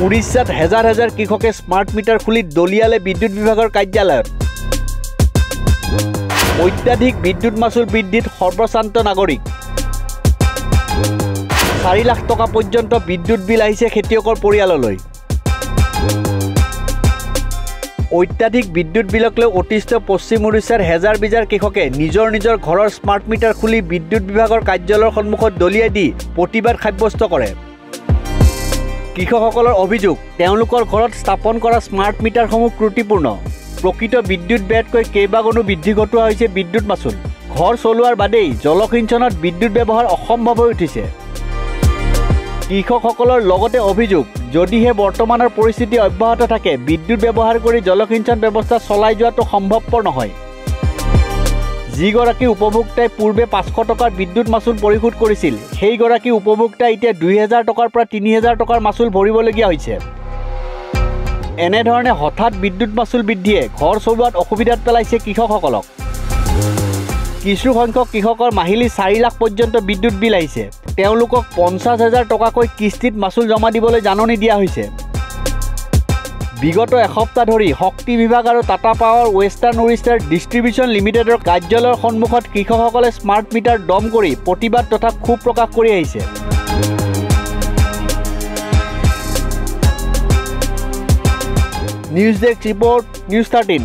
উড়িষ্যাত হেজাৰ হেজাৰ কৃষকে স্মাৰ্ট মিটাৰ খুলি দলিয়ালে বিদ্যুৎ বিভাগৰ কাৰ্যালয়ত। অত্যাধিক বিদ্যুৎ মাচুল বৃদ্ধিত সৰ্বশান্ত নাগৰিক। 4 লাখ টকা পৰ্যন্ত বিদ্যুৎ বিল আহিছে খেতিয়কৰ পৰিয়াললৈ। অত্যাধিক বিদ্যুৎ বিলক লৈ অতিষ্ঠ পশ্চিম উৰিষ্যাৰ হেজাৰ বিজাৰ কৃষকে নিজৰ ঘৰৰ স্মাৰ্ট মিটাৰ খুলি বিদ্যুৎ বিভাগৰ কাৰ্যালয়ৰ সন্মুখত দলিয়াই দি প্ৰতিবাদ সাব্যস্ত কৰে। কৃষকসকলৰ অভিযোগ, তেওঁলোকৰ ঘৰত স্থাপন কৰা স্মাৰ্ট মিটাৰসমূহ ত্ৰুটিপূৰ্ণ। প্ৰকৃত বিদ্যুৎ ব্যয়তকৈ কেইবাগুণো বৃদ্ধি ঘটোৱা হৈছে বিদ্যুৎ মাচুল। ঘৰ চলোৱাৰ বাদেই জলসিঞ্চনত বিদ্যুৎ ব্যৱহাৰ অসম্ভৱ হৈ উঠিছে। কৃষকসকলৰ লগতে অভিযোগ, যদিহে বৰ্তমানৰ পৰিস্থিতি অব্যাহত থাকে বিদ্যুৎ ব্যৱহাৰ কৰি জলসিঞ্চন ব্যৱস্থা চলাই যোৱাটো সম্ভৱপৰ নহয়। যিগৰাকী উপভোক্তাই পূৰ্বে 500 টকাৰ বিদ্যুৎ মাচুল পৰিশোধ কৰিছিল, সেইগৰাকী উপভোক্তাই এতিয়া 2000 টকাৰ পৰা 3000 টকাৰ মাচুল ভৰিবলগীয়া হৈছে। এনেধৰণে হঠাৎ বিদ্যুৎ মাচুল বৃদ্ধিয়ে ঘৰ চলোৱাত অসুবিধাত পেলাইছে কৃষকসকলক। কিছু সংখ্যক কৃষকৰ মাহিলী 4 লাখ পৰ্যন্ত বিদ্যুৎ বিল আহিছে। তেওঁলোকক 50,000 টকাকৈ কিস্তিত মাচুল জমা দিবলৈ জাননী দিয়া হৈছে। বিগত এসপ্তাহ ধৰি শক্তি বিভাগ আৰু টাটা পাৱাৰ ৱেষ্টাৰ্ণ উৰিষ্যাৰ ডিষ্ট্ৰিবিউশ্যন লিমিটেডৰ কাৰ্যালয়ৰ সন্মুখত কৃষকসকলে স্মাৰ্ট মিটাৰ দম কৰি প্ৰতিবাদ তথা ক্ষোভ প্ৰকাশ কৰি আহিছে। News desk report, news 13।